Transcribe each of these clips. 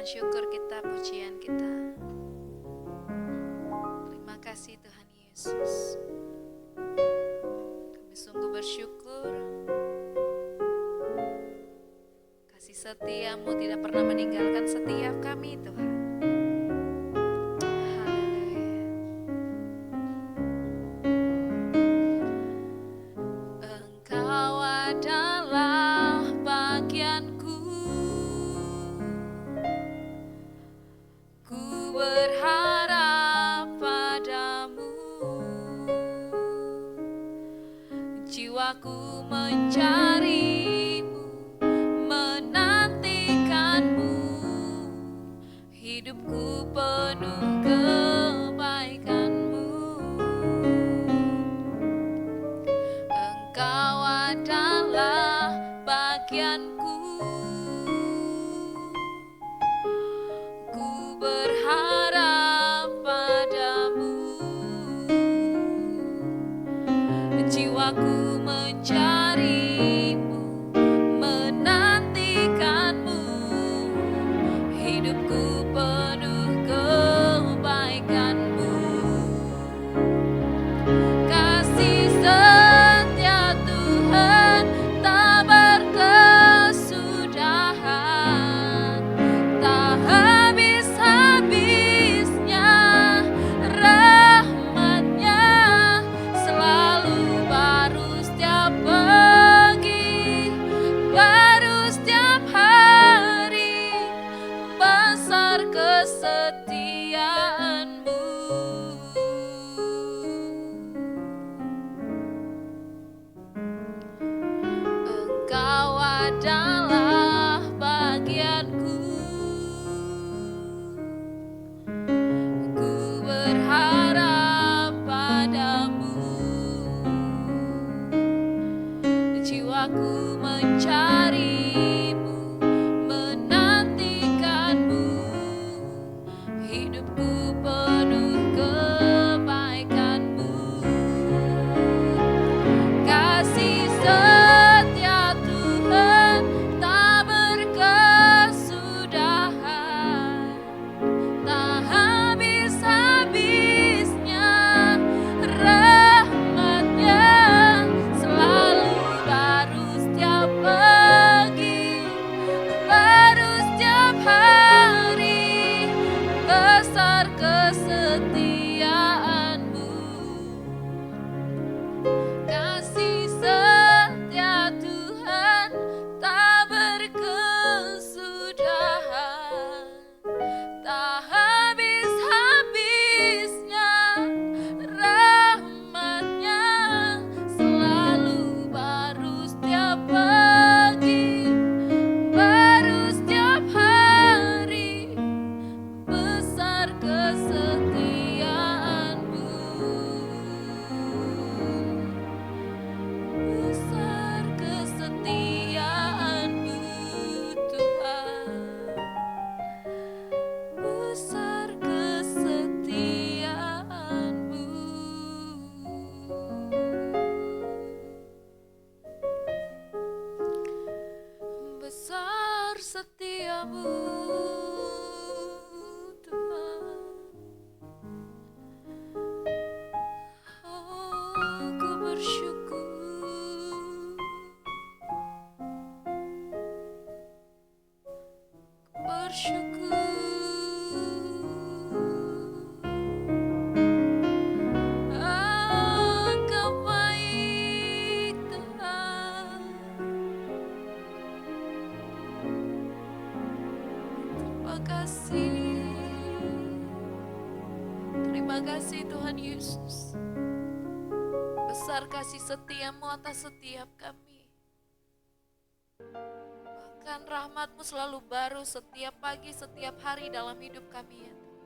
syukur kita, pujian kita. Terima kasih Tuhan Yesus. Kami sungguh bersyukur. Kasih setia-Mu tidak pernah meninggalkan setiap kami Tuhan. Haleluya. Engkau adalah bagianku. Ku berharap padamu. Jiwaku mencari-Mu, menantikan-Mu. Hidupku penuh kebaikan-Mu. Engkau adalah bagianku. Ku berharap padamu. Jiwaku mencari-Mu, menantikan-Mu. Hidupku penuh kebaikan-Mu. Kasih setia Tuhan tak berkesudahan, tak habis-habisnya rahmat-Nya, selalu baru setiap pagi, baru setiap hari, besar kesetiaan-Mu. Engkau adalah bagianku. Ku berharap padamu. Jiwaku mencari-Mu, menantikan-Mu. Hidupku penuh kebaikan-Mu. Kasih setia Tuhan tak berkesudahan, tak habis-habisnya rahmat-Nya, selalu baru setiap pagi, baru setiap hari, besar kesetiaan-Mu. Kasih setia Tuhan tak berkesudahan, tak habis-habisnya rahmat-Nya, selalu baru setiap pagi, baru setiap hari, besar kesetiaan-Mu. Besar kesetiaan-Mu Tuhan. Besar kesetiaan-Mu. Besar setia-Mu Tuhan. Oh, ku bersyukur. Engkau baik Tuhan. Terima kasih. Terima kasih Tuhan Yesus. Besar kasih setia-Mu atas setiap kami. Bahkan rahmat-Mu selalu baru setiap pagi, setiap hari dalam hidup kami ya Tuhan.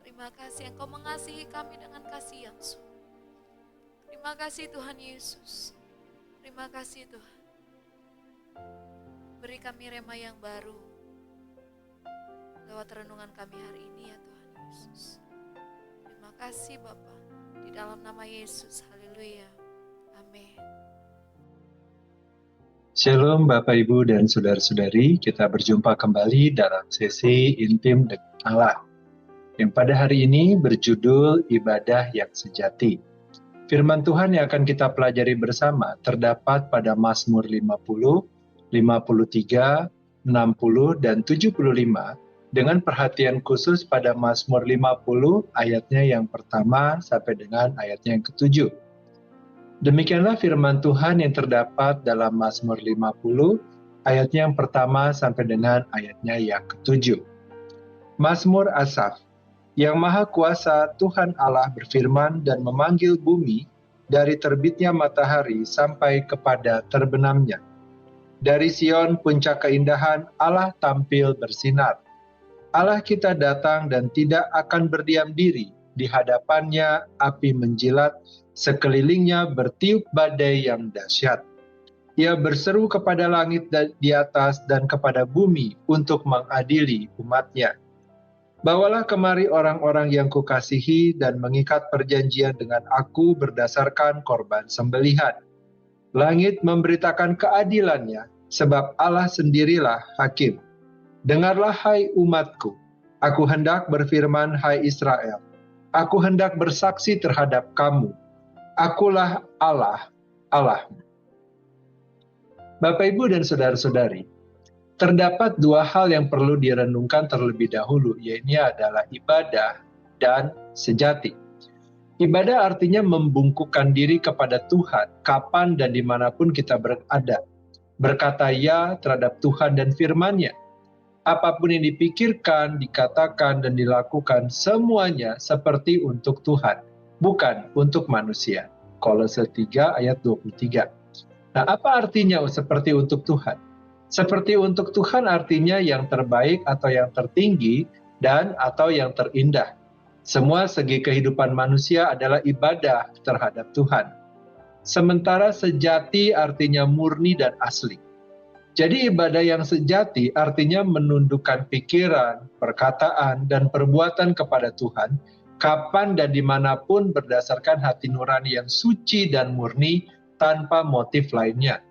Terima kasih Engkau mengasihi kami dengan kasih yang sungguh. Terima kasih Tuhan Yesus. Terima kasih Tuhan. Beri kami rema yang baru lewat renungan kami hari ini ya Tuhan Yesus. Terima kasih Bapa. Di dalam nama Yesus. Haleluya. Amin. Shalom Bapak Ibu dan Saudara-saudari, kita berjumpa kembali dalam sesi intim dengan Allah yang pada hari ini berjudul Ibadah yang Sejati. Firman Tuhan yang akan kita pelajari bersama terdapat pada Mazmur 50, 53, 60, dan 75 dengan perhatian khusus pada Mazmur 50 ayatnya yang pertama sampai dengan ayatnya yang ketujuh. Demikianlah firman Tuhan yang terdapat dalam Mazmur 50, ayatnya yang pertama sampai dengan ayatnya yang ketujuh. Mazmur Asaf. Yang Maha Kuasa Tuhan Allah berfirman dan memanggil bumi dari terbitnya matahari sampai kepada terbenamnya. Dari Sion puncak keindahan Allah tampil bersinar. Allah kita datang dan tidak akan berdiam diri. Di hadapannya api menjilat, sekelilingnya bertiup badai yang dahsyat. Ia berseru kepada langit di atas dan kepada bumi untuk mengadili umatnya. Bawalah kemari orang-orang yang kukasihi dan mengikat perjanjian dengan aku berdasarkan korban sembelihan. Langit memberitakan keadilannya, sebab Allah sendirilah hakim. Dengarlah hai umatku, aku hendak berfirman hai Israel. Aku hendak bersaksi terhadap kamu. Akulah Allah, Allahmu. Bapak, Ibu, dan Saudara-saudari, terdapat dua hal yang perlu direnungkan terlebih dahulu, yaitu adalah ibadah dan sejati. Ibadah artinya membungkukkan diri kepada Tuhan, kapan dan dimanapun kita berada. Berkata ya terhadap Tuhan dan firman-Nya. Apapun yang dipikirkan, dikatakan, dan dilakukan, semuanya seperti untuk Tuhan, bukan untuk manusia. Kolose 3 ayat 23. Nah, apa artinya seperti untuk Tuhan? Seperti untuk Tuhan artinya yang terbaik atau yang tertinggi dan atau yang terindah. Semua segi kehidupan manusia adalah ibadah terhadap Tuhan. Sementara sejati artinya murni dan asli. Jadi ibadah yang sejati artinya menundukkan pikiran, perkataan, dan perbuatan kepada Tuhan, kapan dan dimanapun berdasarkan hati nurani yang suci dan murni tanpa motif lainnya.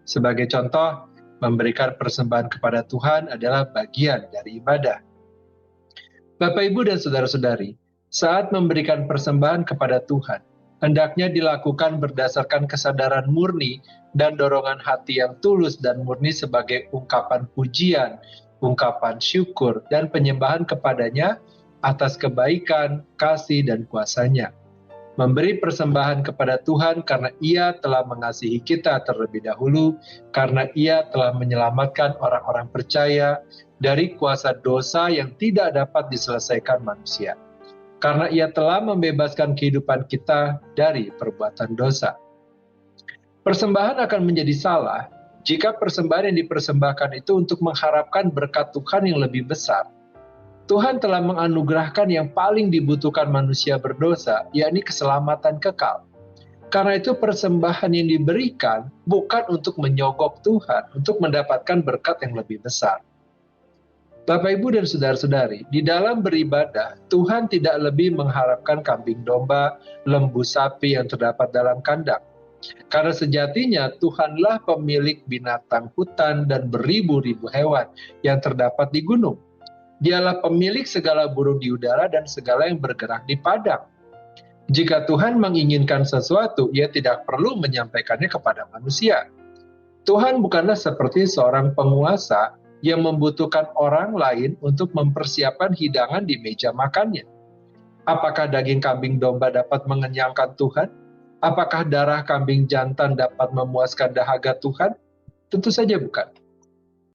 Sebagai contoh, memberikan persembahan kepada Tuhan adalah bagian dari ibadah. Bapak, Ibu, dan Saudara-saudari, saat memberikan persembahan kepada Tuhan, hendaknya dilakukan berdasarkan kesadaran murni dan dorongan hati yang tulus dan murni sebagai ungkapan pujian, ungkapan syukur, dan penyembahan kepadanya atas kebaikan, kasih, dan kuasa-Nya. Memberi persembahan kepada Tuhan karena Ia telah mengasihi kita terlebih dahulu, karena Ia telah menyelamatkan orang-orang percaya dari kuasa dosa yang tidak dapat diselesaikan manusia. Karena Ia telah membebaskan kehidupan kita dari perbuatan dosa. Persembahan akan menjadi salah jika persembahan yang dipersembahkan itu untuk mengharapkan berkat Tuhan yang lebih besar. Tuhan telah menganugerahkan yang paling dibutuhkan manusia berdosa, yakni keselamatan kekal. Karena itu persembahan yang diberikan bukan untuk menyogok Tuhan, untuk mendapatkan berkat yang lebih besar. Bapak, Ibu, dan Saudara-saudari, di dalam beribadah, Tuhan tidak lebih mengharapkan kambing domba, lembu sapi yang terdapat dalam kandang. Karena sejatinya Tuhanlah pemilik binatang hutan dan beribu-ribu hewan yang terdapat di gunung. Dialah pemilik segala burung di udara dan segala yang bergerak di padang. Jika Tuhan menginginkan sesuatu, Ia tidak perlu menyampaikannya kepada manusia. Tuhan bukanlah seperti seorang penguasa yang membutuhkan orang lain untuk mempersiapkan hidangan di meja makannya. Apakah daging kambing domba dapat mengenyangkan Tuhan? Apakah darah kambing jantan dapat memuaskan dahaga Tuhan? Tentu saja bukan.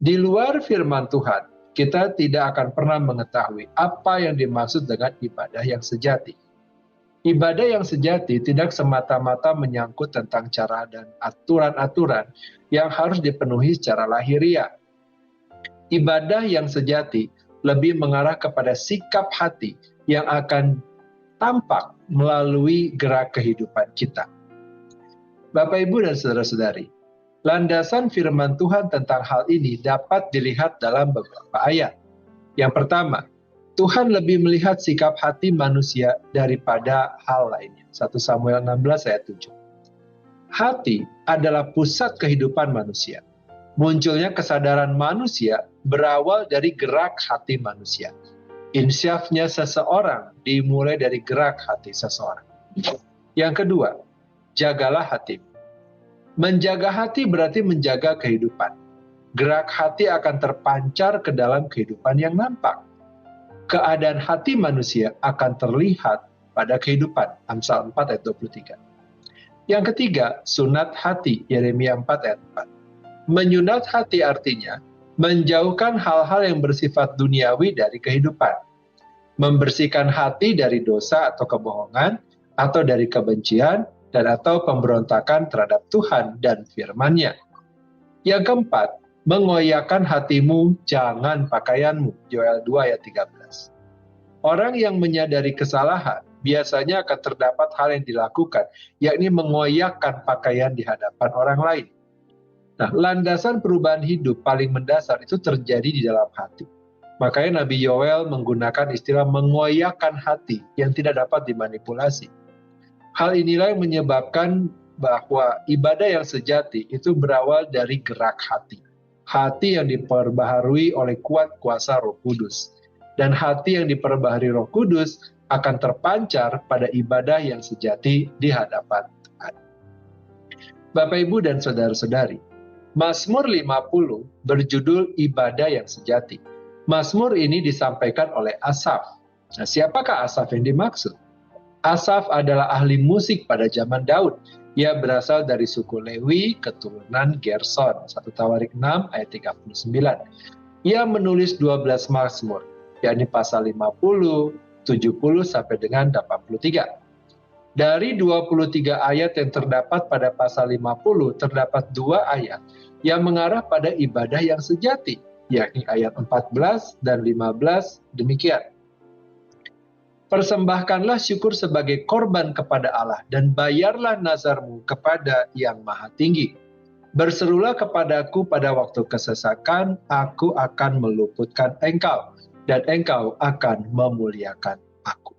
Di luar firman Tuhan, kita tidak akan pernah mengetahui apa yang dimaksud dengan ibadah yang sejati. Ibadah yang sejati tidak semata-mata menyangkut tentang cara dan aturan-aturan yang harus dipenuhi secara lahiriah. Ibadah yang sejati lebih mengarah kepada sikap hati yang akan tampak melalui gerak kehidupan kita. Bapak, Ibu, dan Saudara-saudari, landasan firman Tuhan tentang hal ini dapat dilihat dalam beberapa ayat. Yang pertama, Tuhan lebih melihat sikap hati manusia daripada hal lainnya. 1 Samuel 16 ayat 7. Hati adalah pusat kehidupan manusia. Munculnya kesadaran manusia berawal dari gerak hati manusia. Insyafnya seseorang dimulai dari gerak hati seseorang. Yang kedua, jagalah hatimu. Menjaga hati berarti menjaga kehidupan. Gerak hati akan terpancar ke dalam kehidupan yang nampak. Keadaan hati manusia akan terlihat pada kehidupan. Amsal 4 ayat 23. Yang ketiga, sunat hati. Yeremia 4 ayat 4. Menyunat hati artinya menjauhkan hal-hal yang bersifat duniawi dari kehidupan. Membersihkan hati dari dosa atau kebohongan, atau dari kebencian, dan atau pemberontakan terhadap Tuhan dan firman-Nya. Yang keempat, mengoyakkan hatimu, jangan pakaianmu. Yoel 2 ayat 13. Orang yang menyadari kesalahan biasanya akan terdapat hal yang dilakukan, yakni mengoyakkan pakaian di hadapan orang lain. Nah, landasan perubahan hidup paling mendasar itu terjadi di dalam hati. Makanya Nabi Yoel menggunakan istilah mengoyakkan hati yang tidak dapat dimanipulasi. Hal inilah yang menyebabkan bahwa ibadah yang sejati itu berawal dari gerak hati. Hati yang diperbaharui oleh kuat kuasa Roh Kudus. Dan hati yang diperbaharui Roh Kudus akan terpancar pada ibadah yang sejati di hadapan Tuhan. Bapak, Ibu, dan saudara-saudari, Mazmur 50 berjudul Ibadah yang Sejati. Mazmur ini disampaikan oleh Asaf. Nah, siapakah Asaf yang dimaksud? Asaf adalah ahli musik pada zaman Daud. Ia berasal dari suku Lewi, keturunan Gerson. 1 Tawarik 6 ayat 39. Ia menulis 12 Mazmur, yakni pasal 50, 70 sampai dengan 83. Dari 23 ayat yang terdapat pada pasal 50, terdapat 2 ayat yang mengarah pada ibadah yang sejati, yakni ayat 14 dan 15 demikian. Persembahkanlah syukur sebagai korban kepada Allah dan bayarlah nazarmu kepada Yang Maha Tinggi. Berserulah kepadaku pada waktu kesesakan, aku akan meluputkan engkau dan engkau akan memuliakan aku.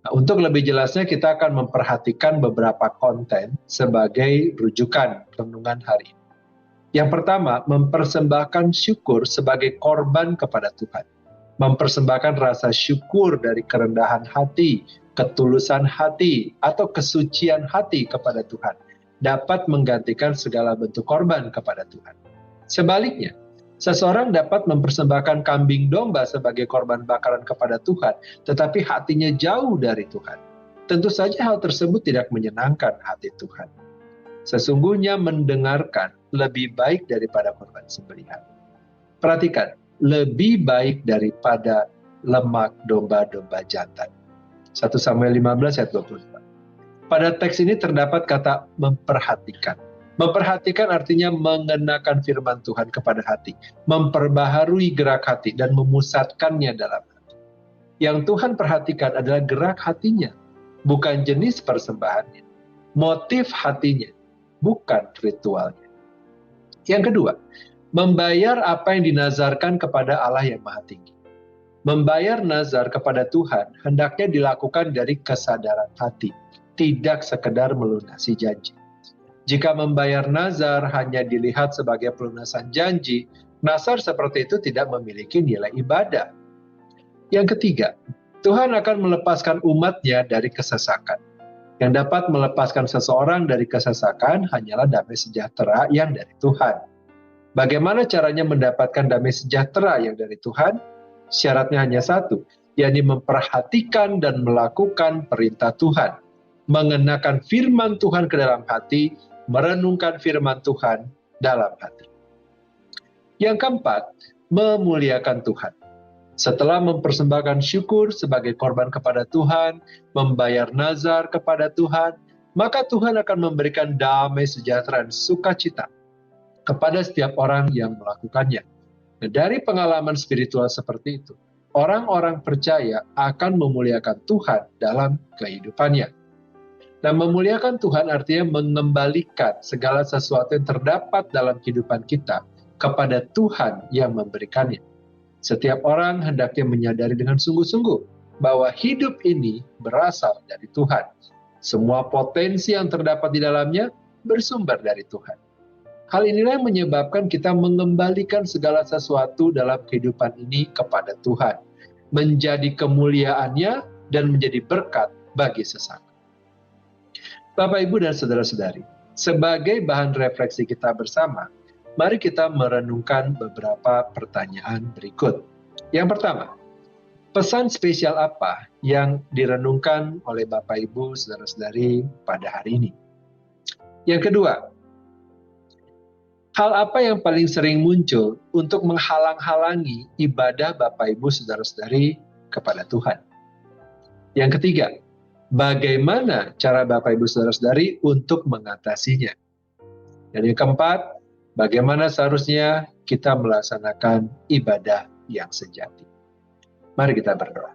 Nah, untuk lebih jelasnya kita akan memperhatikan beberapa konten sebagai rujukan renungan hari ini. Yang pertama, mempersembahkan syukur sebagai korban kepada Tuhan. Mempersembahkan rasa syukur dari kerendahan hati, ketulusan hati, atau kesucian hati kepada Tuhan dapat menggantikan segala bentuk korban kepada Tuhan. Sebaliknya, seseorang dapat mempersembahkan kambing domba sebagai korban bakaran kepada Tuhan, tetapi hatinya jauh dari Tuhan. Tentu saja hal tersebut tidak menyenangkan hati Tuhan. Sesungguhnya mendengarkan lebih baik daripada korban sembelihan. Perhatikan, lebih baik daripada lemak domba-domba jantan. 1 Samuel 15 ayat 24. Pada teks ini terdapat kata memperhatikan. Memperhatikan artinya mengenakan firman Tuhan kepada hati, memperbaharui gerak hati dan memusatkannya dalam hati. Yang Tuhan perhatikan adalah gerak hatinya, bukan jenis persembahannya, motif hatinya, bukan ritualnya. Yang kedua, membayar apa yang dinazarkan kepada Allah yang Maha Tinggi. Membayar nazar kepada Tuhan hendaknya dilakukan dari kesadaran hati, tidak sekedar melunasi janji. Jika membayar nazar hanya dilihat sebagai pelunasan janji, nazar seperti itu tidak memiliki nilai ibadah. Yang ketiga, Tuhan akan melepaskan umatnya dari kesesakan. Yang dapat melepaskan seseorang dari kesesakan hanyalah damai sejahtera yang dari Tuhan. Bagaimana caranya mendapatkan damai sejahtera yang dari Tuhan? Syaratnya hanya satu, yakni memperhatikan dan melakukan perintah Tuhan. Mengenakan firman Tuhan ke dalam hati, merenungkan firman Tuhan dalam hati. Yang keempat, memuliakan Tuhan. Setelah mempersembahkan syukur sebagai korban kepada Tuhan, membayar nazar kepada Tuhan, maka Tuhan akan memberikan damai sejahtera dan sukacita kepada setiap orang yang melakukannya. Nah, dari pengalaman spiritual seperti itu, orang-orang percaya akan memuliakan Tuhan dalam kehidupannya. Nah, memuliakan Tuhan artinya mengembalikan segala sesuatu yang terdapat dalam kehidupan kita kepada Tuhan yang memberikannya. Setiap orang hendaknya menyadari dengan sungguh-sungguh bahwa hidup ini berasal dari Tuhan. Semua potensi yang terdapat di dalamnya bersumber dari Tuhan. Hal inilah yang menyebabkan kita mengembalikan segala sesuatu dalam kehidupan ini kepada Tuhan, menjadi kemuliaannya dan menjadi berkat bagi sesama. Bapak, Ibu, dan saudara-saudari, sebagai bahan refleksi kita bersama, mari kita merenungkan beberapa pertanyaan berikut. Yang pertama, pesan spesial apa yang direnungkan oleh Bapak, Ibu, saudara-saudari pada hari ini? Yang kedua, hal apa yang paling sering muncul untuk menghalang-halangi ibadah Bapak, Ibu, saudara-saudari kepada Tuhan? Yang ketiga, bagaimana cara Bapak, Ibu, saudara-saudari untuk mengatasinya? Dan yang keempat, bagaimana seharusnya kita melaksanakan ibadah yang sejati? Mari kita berdoa.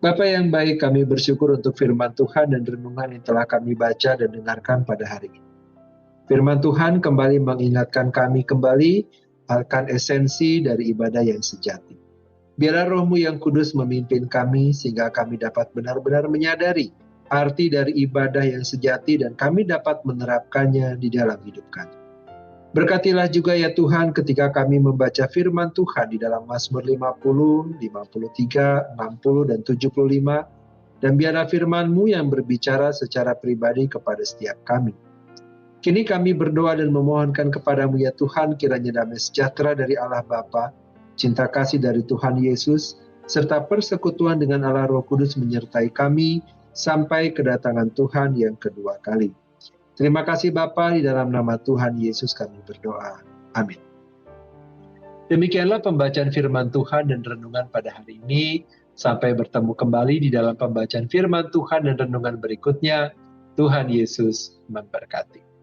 Bapa yang baik, kami bersyukur untuk firman Tuhan dan renungan yang telah kami baca dan dengarkan pada hari ini. Firman Tuhan kembali mengingatkan kami kembali akan esensi dari ibadah yang sejati. Biarlah Roh-Mu yang kudus memimpin kami sehingga kami dapat benar-benar menyadari arti dari ibadah yang sejati dan kami dapat menerapkannya di dalam hidup kami. Berkatilah juga ya Tuhan ketika kami membaca firman Tuhan di dalam Mazmur 50, 53, 60, dan 75. Dan biarlah firman-Mu yang berbicara secara pribadi kepada setiap kami. Kini kami berdoa dan memohonkan kepadamu ya Tuhan, kiranya damai sejahtera dari Allah Bapa, cinta kasih dari Tuhan Yesus, serta persekutuan dengan Allah Roh Kudus menyertai kami sampai kedatangan Tuhan yang kedua kali. Terima kasih Bapa, di dalam nama Tuhan Yesus kami berdoa. Amin. Demikianlah pembacaan firman Tuhan dan renungan pada hari ini. Sampai bertemu kembali di dalam pembacaan firman Tuhan dan renungan berikutnya. Tuhan Yesus memberkati.